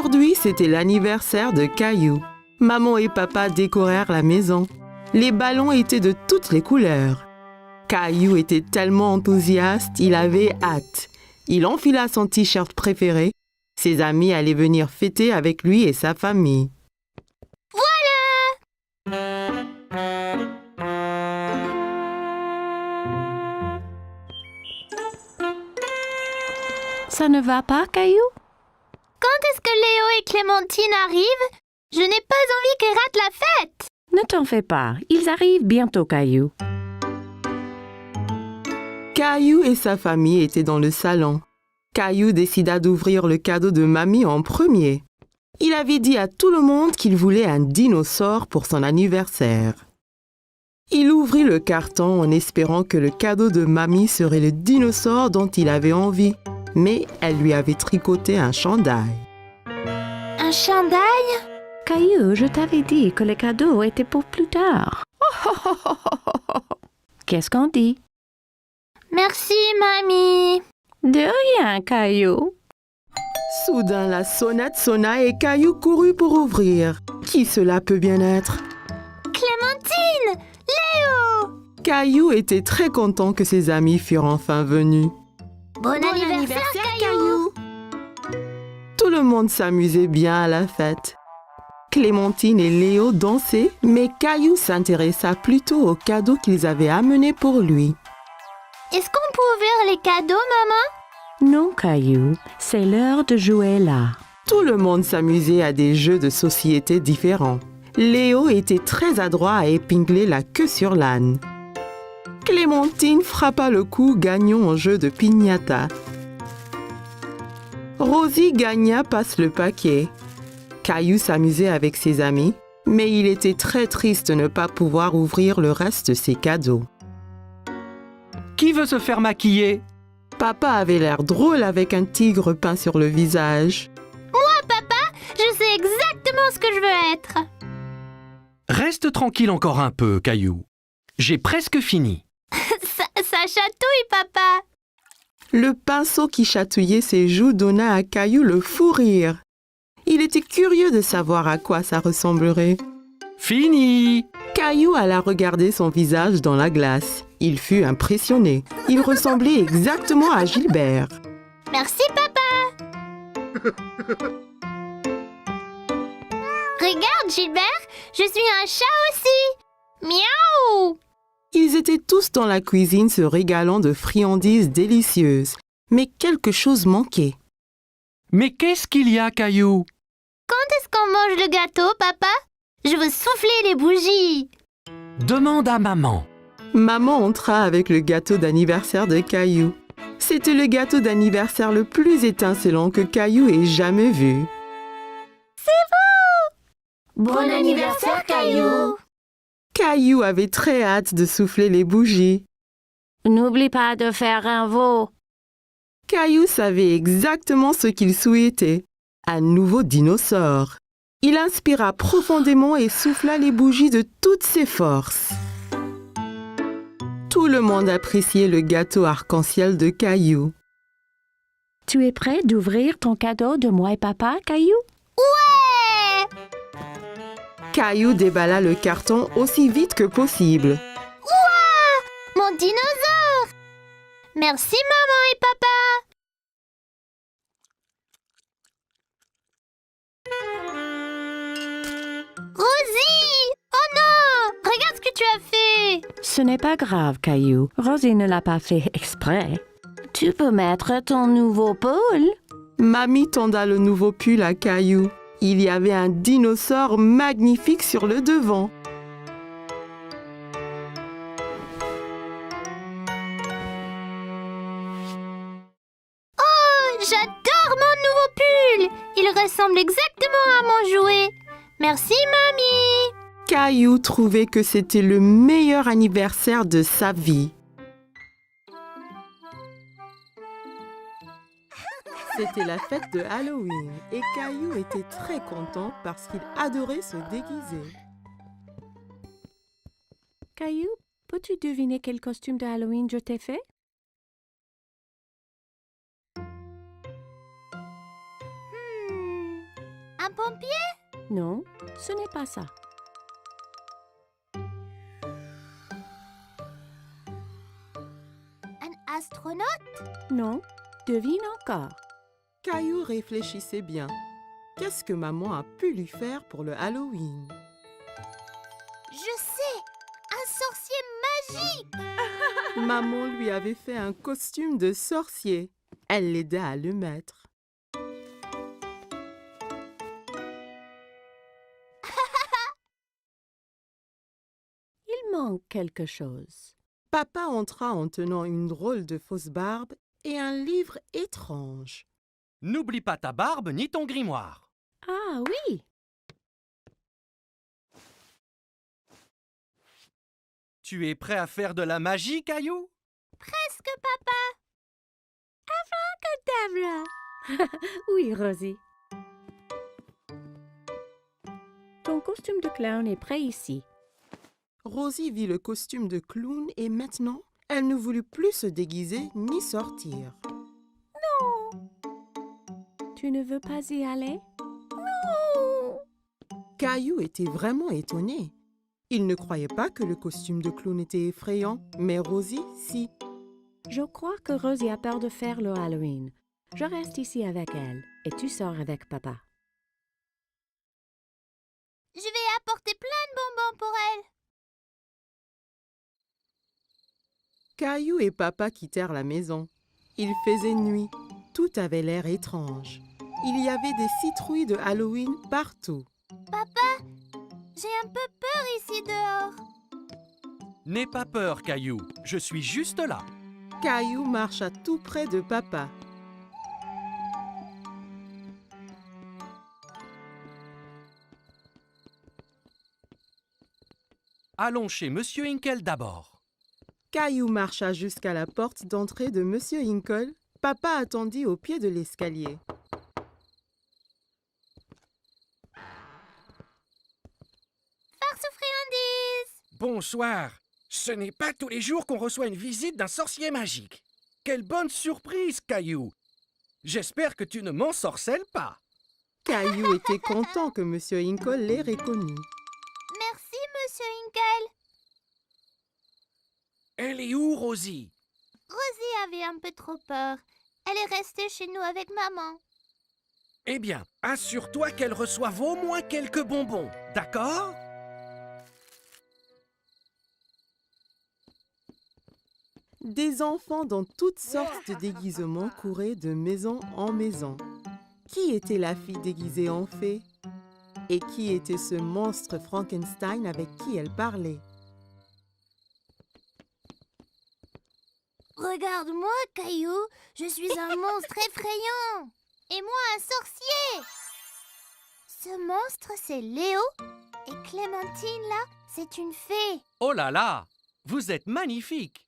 Aujourd'hui, c'était l'anniversaire de Caillou. Maman et papa décorèrent la maison. Les ballons étaient de toutes les couleurs. Caillou était tellement enthousiaste, il avait hâte. Il enfila son t-shirt préféré. Ses amis allaient venir fêter avec lui et sa famille. Ça ne va pas, Caillou? Quand est-ce que Léo et Clémentine arrivent? Je n'ai pas envie qu'ils ratent la fête. Ne t'en fais pas, ils arrivent bientôt, Caillou. Caillou et sa famille étaient dans le salon. Caillou décida d'ouvrir le cadeau de mamie en premier. Il avait dit à tout le monde qu'il voulait un dinosaure pour son anniversaire. Il ouvrit le carton en espérant que le cadeau de mamie serait le dinosaure dont il avait envie, mais elle lui avait tricoté un chandail. Un chandail? Caillou, je t'avais dit que les cadeaux étaient pour plus tard. Qu'est-ce qu'on dit? Merci, mamie. De rien, Caillou. Soudain, la sonnette sonna et Caillou courut pour ouvrir. Qui cela peut bien être? Clémentine! Léo! Caillou était très content que ses amis furent enfin venus. Bon anniversaire, Caillou! Tout le monde s'amusait bien à la fête. Clémentine et Léo dansaient, mais Caillou s'intéressa plutôt aux cadeaux qu'ils avaient amenés pour lui. Est-ce qu'on peut ouvrir les cadeaux, maman? Non, Caillou, c'est l'heure de jouer là. Tout le monde s'amusait à des jeux de société différents. Léo était très adroit à épingler la queue sur l'âne. Clémentine frappa le coup gagnant en jeu de piñata. Rosie gagna passe le paquet. Caillou s'amusait avec ses amis, mais il était très triste de ne pas pouvoir ouvrir le reste de ses cadeaux. Qui veut se faire maquiller? Papa avait l'air drôle avec un tigre peint sur le visage. Je sais exactement ce que je veux être. Reste tranquille encore un peu, Caillou. J'ai presque fini. Ça chatouille, papa. Le pinceau qui chatouillait ses joues donna à Caillou le fou rire. Il était curieux de savoir à quoi ça ressemblerait. Fini! Caillou alla regarder son visage dans la glace. Il fut impressionné. Il ressemblait exactement à Gilbert. Merci, papa. Regarde, Gilbert, je suis un chat aussi. Miaou! Ils étaient tous dans la cuisine se régalant de friandises délicieuses. Mais quelque chose manquait. Mais qu'est-ce qu'il y a, Caillou? Quand est-ce qu'on mange le gâteau, papa? Je veux souffler les bougies. Demande à maman. Maman entra avec le gâteau d'anniversaire de Caillou. C'était le gâteau d'anniversaire le plus étincelant que Caillou ait jamais vu. Bon anniversaire, Caillou. Caillou avait très hâte de souffler les bougies. N'oublie pas de faire un veau. Caillou savait exactement ce qu'il souhaitait. Un nouveau dinosaure. Il inspira profondément et souffla les bougies de toutes ses forces. Tout le monde appréciait le gâteau arc-en-ciel de Caillou. Tu es prêt d'ouvrir ton cadeau de moi et papa, Caillou? Ouais! Caillou déballa le carton aussi vite que possible. Mon dinosaure! Merci, maman et papa. Rosie! Oh non! Regarde ce que tu as fait! Ce n'est pas grave, Caillou. Rosie ne l'a pas fait exprès. Tu peux mettre ton nouveau pull. Mamie tenda le nouveau pull à Caillou. Il y avait un dinosaure magnifique sur le devant. J'adore mon nouveau pull! Il ressemble exactement à mon jouet. Merci, mamie! Caillou trouvait que c'était le meilleur anniversaire de sa vie. C'était la fête de Halloween et Caillou était très content parce qu'il adorait se déguiser. Caillou, peux-tu deviner quel costume de Halloween je t'ai fait? Un pompier? Non, ce n'est pas ça. Un astronaute? Non, devine encore. Caillou réfléchissait bien. Qu'est-ce que maman a pu lui faire pour le Halloween? Je sais! Un sorcier magique! Maman lui avait fait un costume de sorcier. Elle l'aida à le mettre. Il manque quelque chose. Papa entra en tenant une drôle de fausse barbe et un livre étrange. N'oublie pas ta barbe ni ton grimoire. Ah oui, Tu es prêt à faire de la magie, Caillou? Presque, papa! Tabla. Oui, Rosie. Ton costume de clown est prêt ici. Rosie vit le costume de clown et maintenant, elle ne voulut plus se déguiser ni sortir. Tu ne veux pas y aller? Caillou était vraiment étonné. Il ne croyait pas que le costume de clown était effrayant, mais Rosie, si. Je crois que Rosie a peur de faire le Halloween. Je reste ici avec elle et tu sors avec papa. Je vais apporter plein de bonbons pour elle. Caillou et papa quittèrent la maison. Il faisait nuit. Tout avait l'air étrange. Il y avait des citrouilles de Halloween partout. Papa, j'ai un peu peur ici dehors. N'aie pas peur, Caillou. Je suis juste là. Caillou marcha tout près de papa. Allons chez Monsieur Hinkle d'abord. Caillou marcha jusqu'à la porte d'entrée de Monsieur Hinkle. Papa attendit au pied de l'escalier. Farce aux friandises! Bonsoir. Ce n'est pas tous les jours qu'on reçoit une visite d'un sorcier magique. Quelle bonne surprise, Caillou. J'espère que tu ne m'ensorcelles pas. Caillou était content que Monsieur Hinkle l'ait reconnu. Merci, Monsieur Hinkle. Elle est où, Rosie? Rosie avait un peu trop peur. Elle est restée chez nous avec maman. Eh bien, assure-toi qu'elle reçoive au moins quelques bonbons, d'accord? Des enfants dans toutes sortes de déguisements couraient de maison en maison. Qui était la fille déguisée en fée? Et qui était ce monstre Frankenstein avec qui elle parlait? Regarde-moi, Caillou. Je suis un monstre effrayant. Et moi, un sorcier. Ce monstre, c'est Léo. Et Clémentine, là, c'est une fée. Oh là là! Vous êtes magnifique!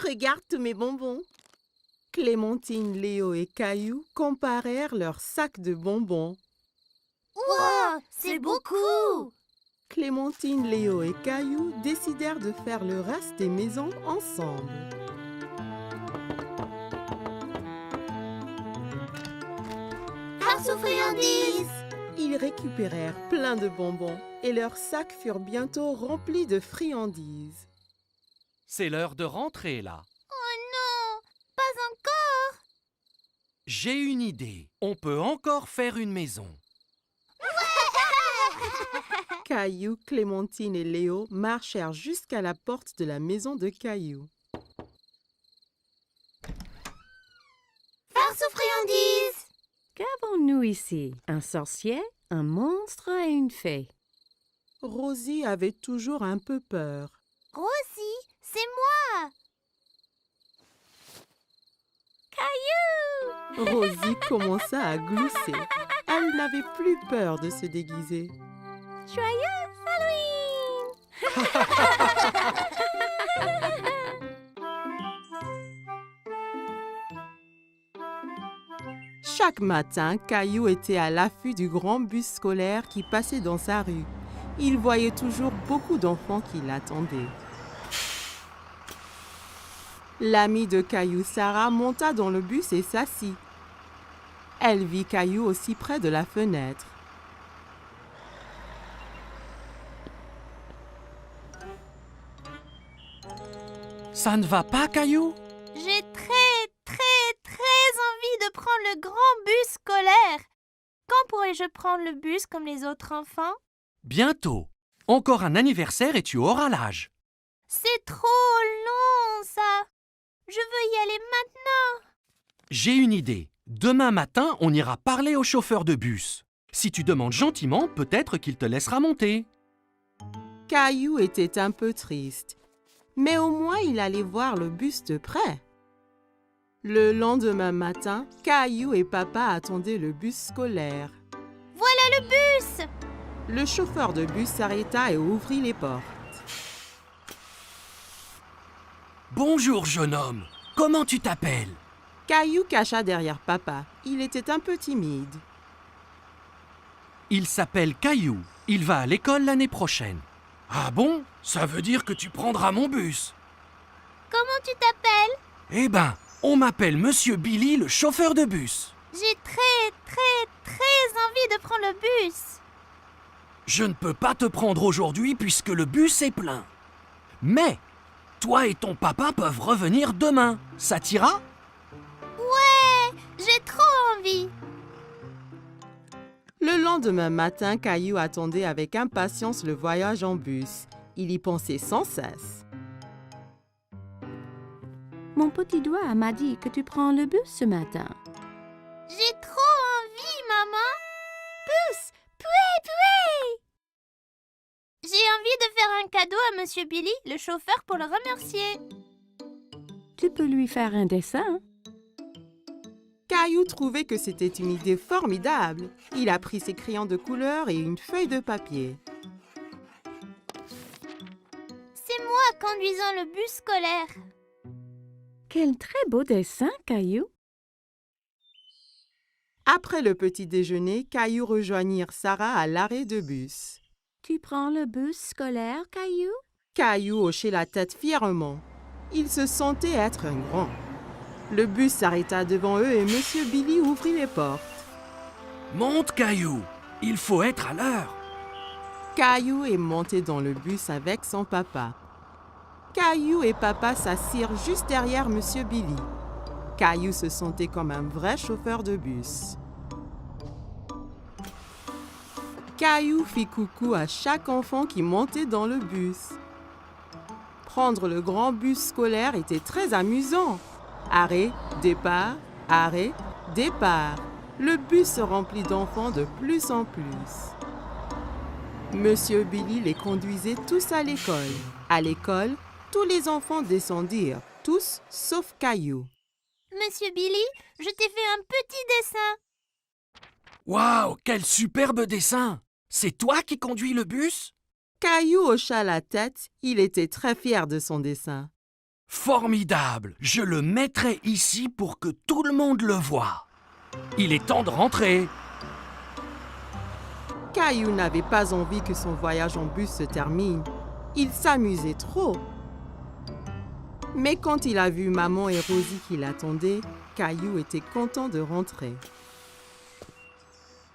Regarde tous mes bonbons. Clémentine, Léo et Caillou comparèrent leurs sacs de bonbons. Wow, c'est beaucoup. Clémentine, Léo et Caillou décidèrent de faire le reste des maisons ensemble. Farce aux friandises. Ils récupérèrent plein de bonbons et leurs sacs furent bientôt remplis de friandises. C'est l'heure de rentrer, là. Oh non, pas encore. J'ai une idée. On peut encore faire une maison. Caillou, Clémentine et Léo marchèrent jusqu'à la porte de la maison de Caillou. Farce aux friandises. Qu'avons-nous ici? Un sorcier, un monstre et une fée. Rosie avait toujours un peu peur. Rosie, c'est moi. Caillou. Rosie commença à glousser. Elle n'avait plus peur de se déguiser. Joyeux Halloween. Chaque matin, Caillou était à l'affût du grand bus scolaire qui passait dans sa rue. Il voyait toujours beaucoup d'enfants qui l'attendaient. L'amie de Caillou, Sarah, monta dans le bus et s'assit. Elle vit Caillou aussi près de la fenêtre. Ça ne va pas, Caillou? J'ai très envie de prendre le grand bus scolaire. Quand pourrai-je prendre le bus comme les autres enfants? Bientôt. Encore un anniversaire et tu auras l'âge. C'est trop long, ça. Je veux y aller maintenant. J'ai une idée. Demain matin, on ira parler au chauffeur de bus. Si tu demandes gentiment, peut-être qu'il te laissera monter. Caillou était un peu triste, mais au moins il allait voir le bus de près. Le lendemain matin, Caillou et papa attendaient le bus scolaire. Voilà le bus. Le chauffeur de bus s'arrêta et ouvrit les portes. Bonjour, jeune homme. Comment tu t'appelles? Caillou cacha derrière papa. Il était un peu timide. Il s'appelle Caillou. Il va à l'école l'année prochaine. Ah bon? Ça veut dire que tu prendras mon bus. Comment tu t'appelles? Eh ben, on m'appelle Monsieur Billy, le chauffeur de bus. J'ai très envie de prendre le bus. Je ne peux pas te prendre aujourd'hui puisque le bus est plein. Mais, toi et ton papa peuvent revenir demain. Ça t'ira? Ouais, j'ai trop envie. Le lendemain matin, Caillou attendait avec impatience le voyage en bus. Il y pensait sans cesse. Mon petit doigt m'a dit que tu prends le bus ce matin. J'ai trop envie, maman. Bus, pouet. J'ai envie de faire un cadeau à Monsieur Billy, le chauffeur, pour le remercier. Tu peux lui faire un dessin. Caillou trouvait que c'était une idée formidable. Il a pris ses crayons de couleur et une feuille de papier. C'est moi conduisant le bus scolaire. Quel très beau dessin, Caillou. Après le petit déjeuner, Caillou rejoignit Sarah à l'arrêt de bus. Tu prends le bus scolaire, Caillou? Caillou hochait la tête fièrement. Il se sentait être un grand. Le bus s'arrêta devant eux et Monsieur Billy ouvrit les portes. Monte, Caillou. Il faut être à l'heure. Caillou est monté dans le bus avec son papa. Caillou et papa s'assirent juste derrière Monsieur Billy. Caillou se sentait comme un vrai chauffeur de bus. Caillou fit coucou à chaque enfant qui montait dans le bus. Prendre le grand bus scolaire était très amusant. Arrêt, départ, arrêt, départ. Le bus se remplit d'enfants de plus en plus. Monsieur Billy les conduisait tous à l'école. À l'école, tous les enfants descendirent, tous sauf Caillou. Monsieur Billy, je t'ai fait un petit dessin. Waouh, quel superbe dessin! C'est toi qui conduis le bus? Caillou hocha la tête, il était très fier de son dessin. Formidable! Je le mettrai ici pour que tout le monde le voie. Il est temps de rentrer. Caillou n'avait pas envie que son voyage en bus se termine. Il s'amusait trop. Mais quand il a vu maman et Rosie qui l'attendaient, Caillou était content de rentrer.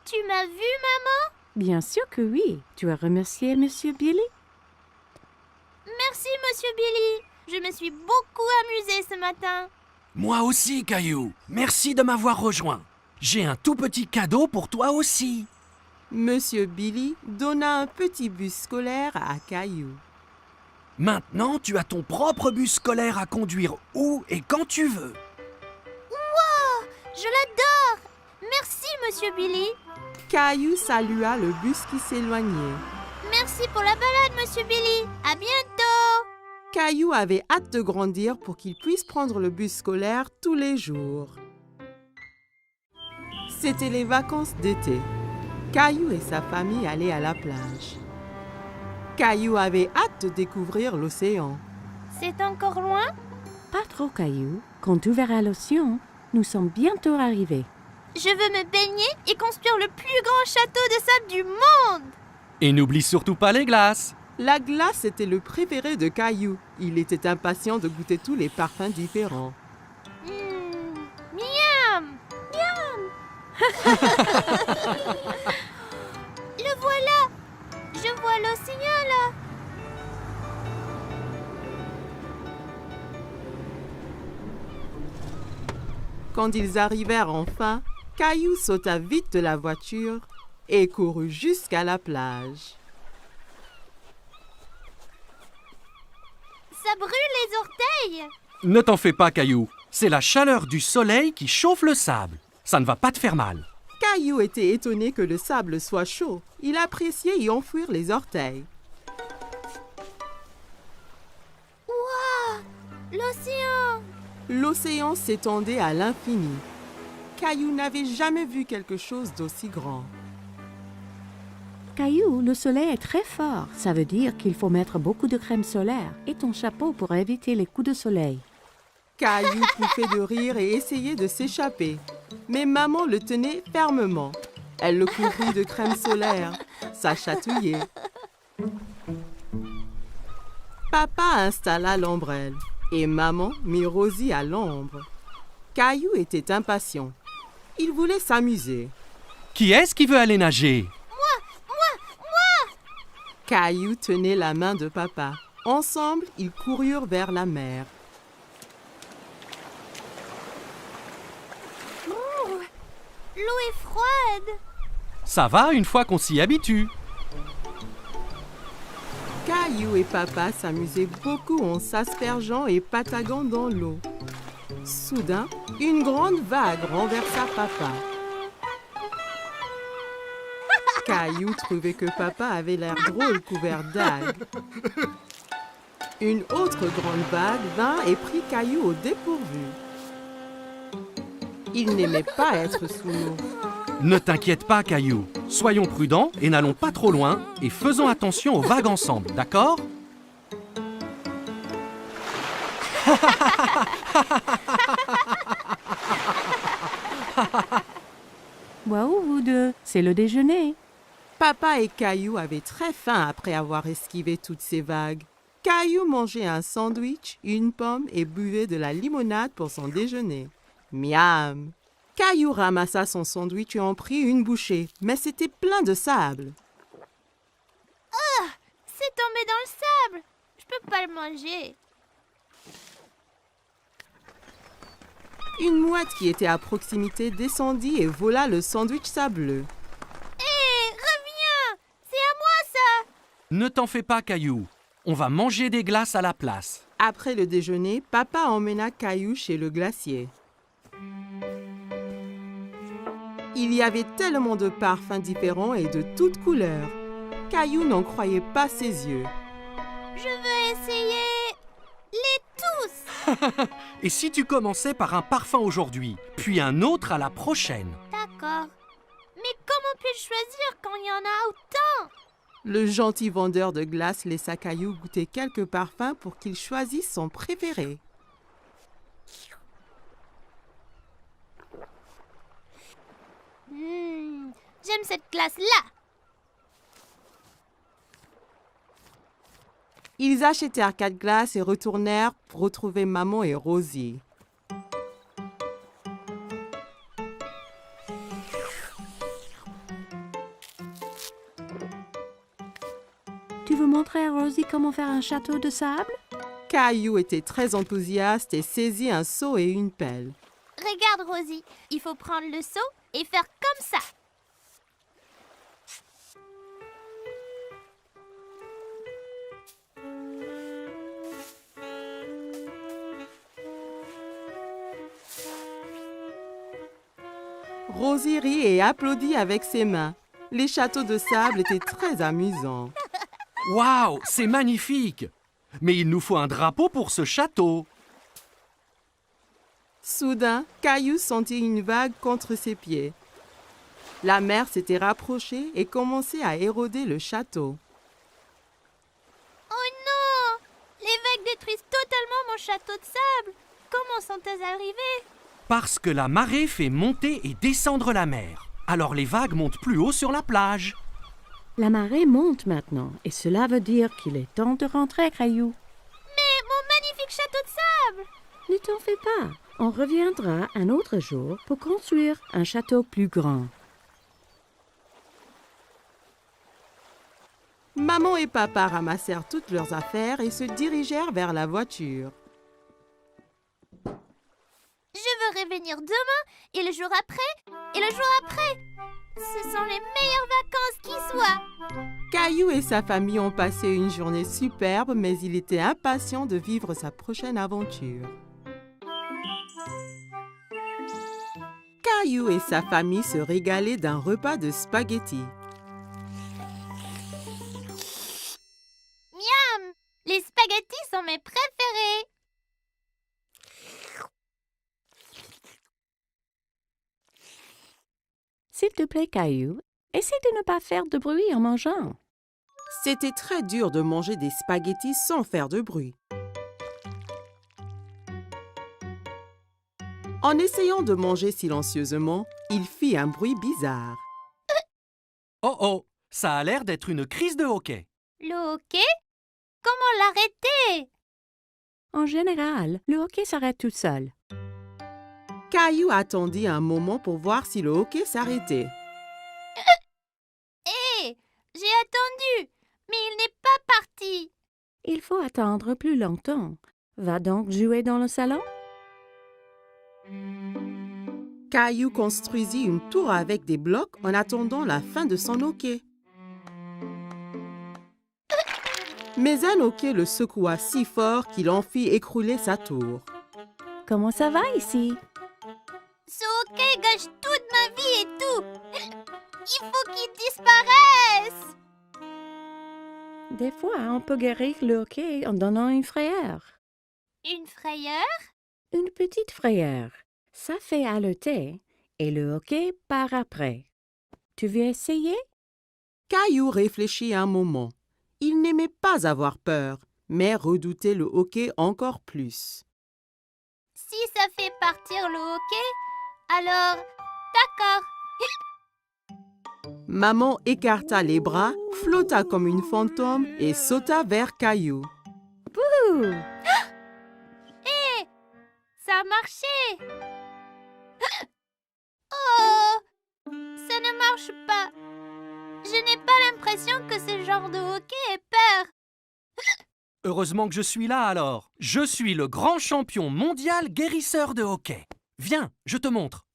Tu m'as vu, maman? Bien sûr que oui. Tu as remercié Monsieur Billy? Merci, Monsieur Billy. Je me suis beaucoup amusée ce matin. Moi aussi, Caillou. Merci de m'avoir rejoint. J'ai un tout petit cadeau pour toi aussi. Monsieur Billy donna un petit bus scolaire à Caillou. Maintenant, tu as ton propre bus scolaire à conduire où et quand tu veux. Wow, je l'adore. Merci, Monsieur Billy. Caillou salua le bus qui s'éloignait. Merci pour la balade, Monsieur Billy. À bientôt. Caillou avait hâte de grandir pour qu'il puisse prendre le bus scolaire tous les jours. C'était les vacances d'été. Caillou et sa famille allaient à la plage. Caillou avait hâte de découvrir l'océan. C'est encore loin? Pas trop, Caillou. Quand tu verras l'océan, nous sommes bientôt arrivés. Je veux me baigner et construire le plus grand château de sable du monde. Et n'oublie surtout pas les glaces. La glace était le préféré de Caillou. Il était impatient de goûter tous les parfums différents. Miam! Le voilà! Je vois l'océan là! Quand ils arrivèrent enfin, Caillou sauta vite de la voiture et courut jusqu'à la plage. Ça brûle les orteils. Ne t'en fais pas, Caillou. C'est la chaleur du soleil qui chauffe le sable. Ça ne va pas te faire mal. Caillou était étonné que le sable soit chaud. Il appréciait y enfouir les orteils. Waouh! L'océan! L'océan s'étendait à l'infini. Caillou n'avait jamais vu quelque chose d'aussi grand. Caillou, le soleil est très fort. Ça veut dire qu'il faut mettre beaucoup de crème solaire et ton chapeau pour éviter les coups de soleil. Caillou pouffait de rire et essayait de s'échapper. Mais maman le tenait fermement. Elle le couvrit de crème solaire. Ça chatouillait. Papa installa l'ombrelle et maman mit Rosie à l'ombre. Caillou était impatient. Il voulait s'amuser. Qui est-ce qui veut aller nager? Caillou tenait la main de papa. Ensemble, ils coururent vers la mer. L'eau est froide. Ça va une fois qu'on s'y habitue. Caillou et papa s'amusaient beaucoup en s'aspergeant et pataguant dans l'eau. Soudain, une grande vague renversa papa. Caillou trouvait que papa avait l'air drôle couvert d'algues. Une autre grande vague vint et prit Caillou au dépourvu. Il n'aimait pas être sous l'eau. Ne t'inquiète pas, Caillou. Soyons prudents et n'allons pas trop loin et faisons attention aux vagues ensemble, d'accord? Waouh, vous deux, c'est le déjeuner. Papa et Caillou avaient très faim après avoir esquivé toutes ces vagues. Caillou mangeait un sandwich, une pomme et buvait de la limonade pour son déjeuner. Miam! Caillou ramassa son sandwich et en prit une bouchée, mais c'était plein de sable. C'est tombé dans le sable. Je peux pas le manger. Une mouette qui était à proximité descendit et vola le sandwich sableux. Hé, reviens! C'est à moi ça! Ne t'en fais pas, Caillou. On va manger des glaces à la place. Après le déjeuner, papa emmena Caillou chez le glacier. Il y avait tellement de parfums différents et de toutes couleurs. Caillou n'en croyait pas ses yeux. Je veux essayer les tous. Et si tu commençais par un parfum aujourd'hui, puis un autre à la prochaine? D'accord. Mais comment puis-je choisir quand il y en a autant? Le gentil vendeur de glace laissa Caillou goûter quelques parfums pour qu'il choisisse son préféré. J'aime cette glace-là. Ils achetèrent 4 glaces et retournèrent pour retrouver maman et Rosie. Tu veux montrer à Rosie comment faire un château de sable? Caillou était très enthousiaste et saisit un seau et une pelle. Regarde, Rosie. Il faut prendre le seau et faire comme ça. Rosie rit et applaudit avec ses mains. Les châteaux de sable étaient très amusants. Waouh, c'est magnifique! Mais il nous faut un drapeau pour ce château. Soudain, Caillou sentit une vague contre ses pieds. La mer s'était rapprochée et commençait à éroder le château. Oh non! Les vagues détruisent totalement mon château de sable. Comment sont-elles arrivées? Parce que la marée fait monter et descendre la mer. Alors les vagues montent plus haut sur la plage. La marée monte maintenant et cela veut dire qu'il est temps de rentrer, Caillou. Mais mon magnifique château de sable! Ne t'en fais pas. On reviendra un autre jour pour construire un château plus grand. Maman et papa ramassèrent toutes leurs affaires et se dirigèrent vers la voiture. Je veux revenir demain. jour après, et le jour après. Ce sont les meilleures vacances qui soient. Caillou et sa famille ont passé une journée superbe, mais il était impatient de vivre sa prochaine aventure. Caillou et sa famille se régalaient d'un repas de spaghettis. Miam! Les spaghettis sont mes préférés. S'il te plaît, Caillou, essaie de ne pas faire de bruit en mangeant. C'était très dur de manger des spaghettis sans faire de bruit. En essayant de manger silencieusement, il fit un bruit bizarre. Oh oh, ça a l'air d'être une crise de hoquet. Le hockey? Comment l'arrêter? En général, le hockey s'arrête tout seul. Caillou attendit un moment pour voir si le hockey s'arrêtait. Hé! J'ai attendu, mais il n'est pas parti. Il faut attendre plus longtemps. Va donc jouer dans le salon? Caillou construisit une tour avec des blocs en attendant la fin de son hockey. Mais un hockey le secoua si fort qu'il en fit écrouler sa tour. Comment ça va ici? Ce hockey gâche toute ma vie et tout. Il faut qu'il disparaisse. Des fois, on peut guérir le hockey en donnant une frayeur. Une frayeur? Une petite frayeur. Ça fait haleter et le hockey part après. Tu veux essayer? Caillou réfléchit un moment. Il n'aimait pas avoir peur, mais redoutait le hockey encore plus. Si ça fait partir le hockey, alors d'accord. Maman écarta les bras, flotta comme une fantôme et sauta vers Caillou. Ouh! Hé! Ça a marché. Oh! Ça ne marche pas. Je n'ai pas l'impression que ce genre de hockey ait peur. Heureusement que je suis là alors. Je suis le grand champion mondial guérisseur de hockey. Viens, je te montre.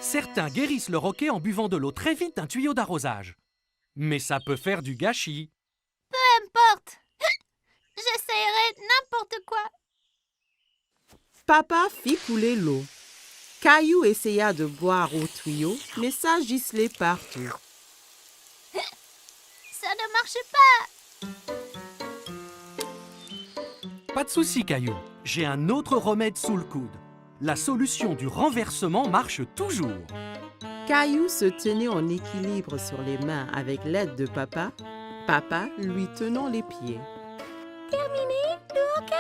Certains guérissent leur hockey en buvant de l'eau très vite d'un tuyau d'arrosage. Mais ça peut faire du gâchis. Peu importe. J'essayerai n'importe quoi. Papa fit couler l'eau. Caillou essaya de boire au tuyau, mais ça giselait partout. Ça ne marche pas. Pas de souci, Caillou. J'ai un autre remède sous le coude. La solution du renversement marche toujours. Caillou se tenait en équilibre sur les mains avec l'aide de papa, papa lui tenant les pieds. Terminé le hockey?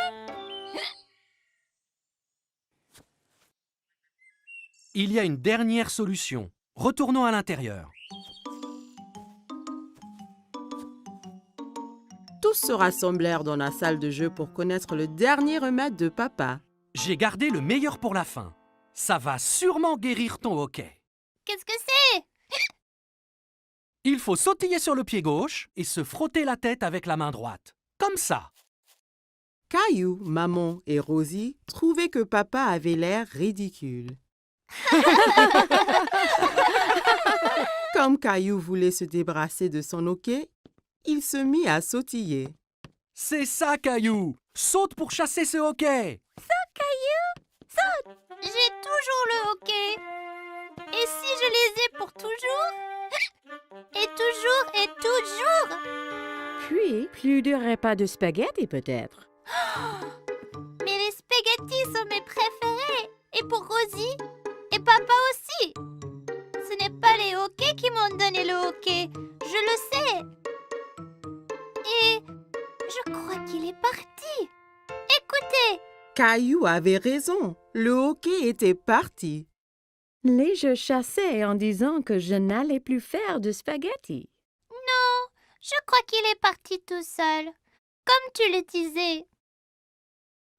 Il y a une dernière solution. Retournons à l'intérieur. Tous se rassemblèrent dans la salle de jeu pour connaître le dernier remède de papa. J'ai gardé le meilleur pour la fin. Ça va sûrement guérir ton hockey. Qu'est-ce que c'est? Il faut sautiller sur le pied gauche et se frotter la tête avec la main droite. Comme ça. Caillou, maman et Rosie trouvaient que papa avait l'air ridicule. Comme Caillou voulait se débarrasser de son hockey, il se mit à sautiller. C'est ça, Caillou. Saute pour chasser ce hockey. J'ai toujours le hockey. Et si je les ai pour toujours? Et toujours et toujours? Puis, plus de repas de spaghettis peut-être. Mais les spaghettis sont mes préférés. Et pour Rosie? Et papa aussi. Ce n'est pas les hockeys qui m'ont donné le hockey. Je le sais. Et je crois qu'il est parti. Écoutez. Caillou avait raison, le hockey était parti. Les jeux chassaient en disant que je n'allais plus faire de spaghettis. Non, je crois qu'il est parti tout seul, comme tu le disais.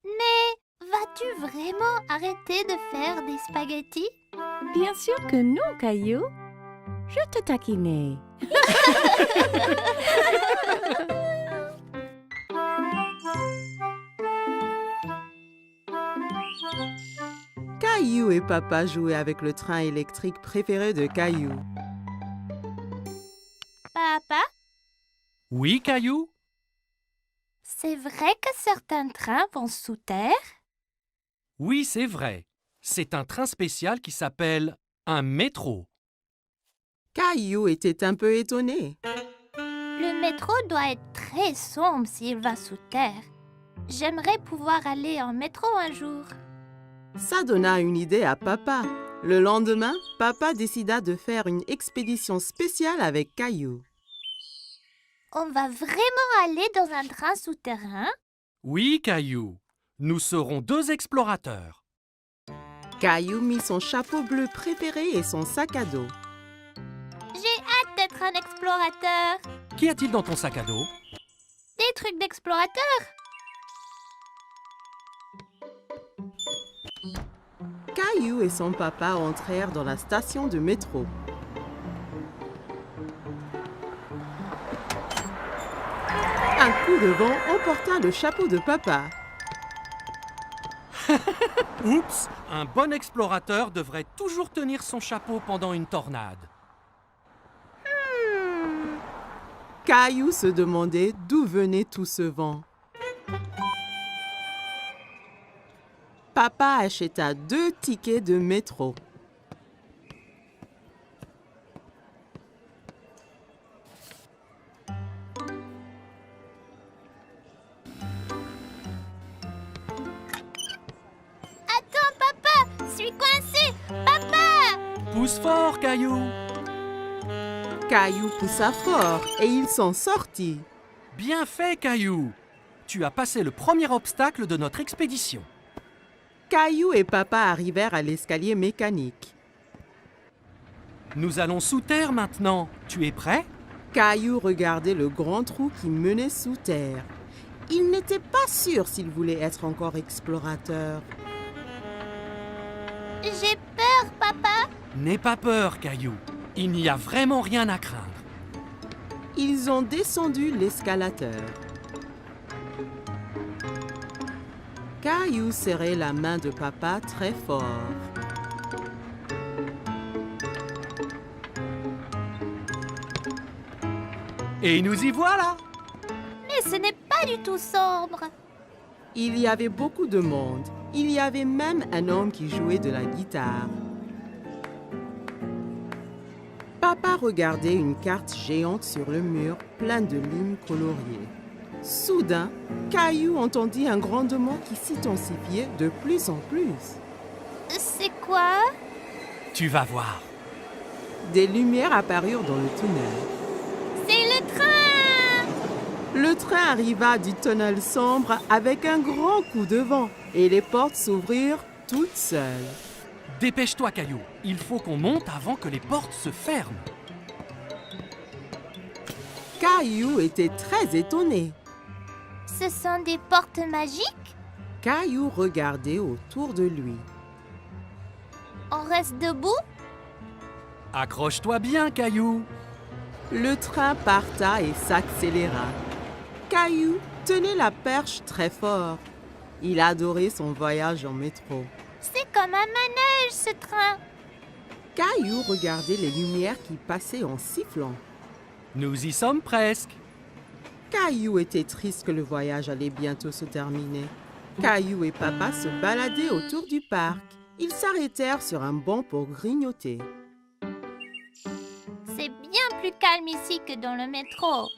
Mais vas-tu vraiment arrêter de faire des spaghettis? Bien sûr que non, Caillou. Je te taquinais. Caillou et papa jouaient avec le train électrique préféré de Caillou. Papa, Oui, Caillou? c'est vrai que certains trains vont sous terre? Oui, c'est vrai. C'est un train spécial qui s'appelle un métro. Caillou était un peu étonné. Le métro doit être très sombre s'il va sous terre. J'aimerais pouvoir aller en métro un jour. Ça donna une idée à papa. Le lendemain, papa décida de faire une expédition spéciale avec Caillou. On va vraiment aller dans un train souterrain? Oui, Caillou. Nous serons 2 explorateurs. Caillou mit son chapeau bleu préféré et son sac à dos. J'ai hâte d'être un explorateur. Qu'y a-t-il dans ton sac à dos? Des trucs d'explorateur. Caillou et son papa entrèrent dans la station de métro. Un coup de vent emporta le chapeau de papa. Oups! Un bon explorateur devrait toujours tenir son chapeau pendant une tornade. Caillou se demandait d'où venait tout ce vent. Papa acheta 2 tickets de métro. Attends, papa, je suis coincé. Papa! Pousse fort, Caillou! Caillou poussa fort et il s'en sortit. Bien fait, Caillou! Tu as passé le premier obstacle de notre expédition. Caillou et papa arrivèrent à l'escalier mécanique. Nous allons sous terre maintenant. Tu es prêt? Caillou regardait le grand trou qui menait sous terre. Il n'était pas sûr s'il voulait être encore explorateur. J'ai peur, papa. N'aie pas peur, Caillou. Il n'y a vraiment rien à craindre. Ils ont descendu l'escalateur. Caillou serrait la main de papa très fort. Et nous y voilà! Mais ce n'est pas du tout sombre. Il y avait beaucoup de monde. Il y avait même un homme qui jouait de la guitare. Papa regardait une carte géante sur le mur, pleine de lignes coloriées. Soudain, Caillou entendit un grondement qui s'intensifiait de plus en plus. C'est quoi? Tu vas voir. Des lumières apparurent dans le tunnel. C'est le train! Le train arriva du tunnel sombre avec un grand coup de vent et les portes s'ouvrirent toutes seules. Dépêche-toi, Caillou. Il faut qu'on monte avant que les portes se ferment. Caillou était très étonné. Ce sont des portes magiques? Caillou regardait autour de lui. On reste debout? Accroche-toi bien, Caillou. Le train parta et s'accéléra. Caillou tenait la perche très fort. Il adorait son voyage en métro. C'est comme un manège, ce train. Caillou regardait les lumières qui passaient en sifflant. Nous y sommes presque. Caillou était triste que le voyage allait bientôt se terminer. Caillou et papa se baladaient autour du parc. Ils s'arrêtèrent sur un banc pour grignoter. C'est bien plus calme ici que dans le métro.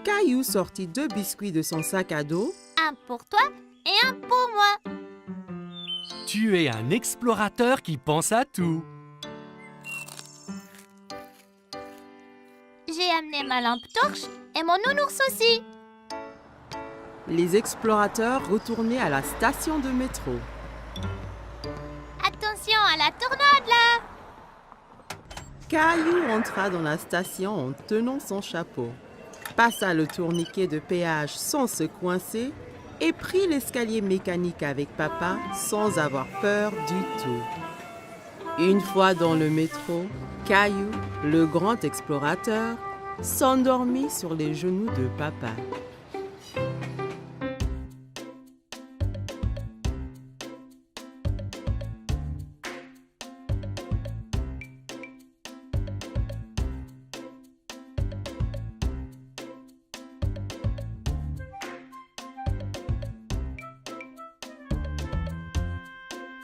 Caillou sortit 2 biscuits de son sac à dos. Un pour toi et un pour moi. Tu es un explorateur qui pense à tout. J'ai amené ma lampe torche et mon nounours aussi. Les explorateurs retournaient à la station de métro. Attention à la tornade là. Caillou entra dans la station en tenant son chapeau, passa le tourniquet de péage sans se coincer et prit l'escalier mécanique avec papa sans avoir peur du tout. Une fois dans le métro, Caillou, le grand explorateur, s'endormit sur les genoux de papa.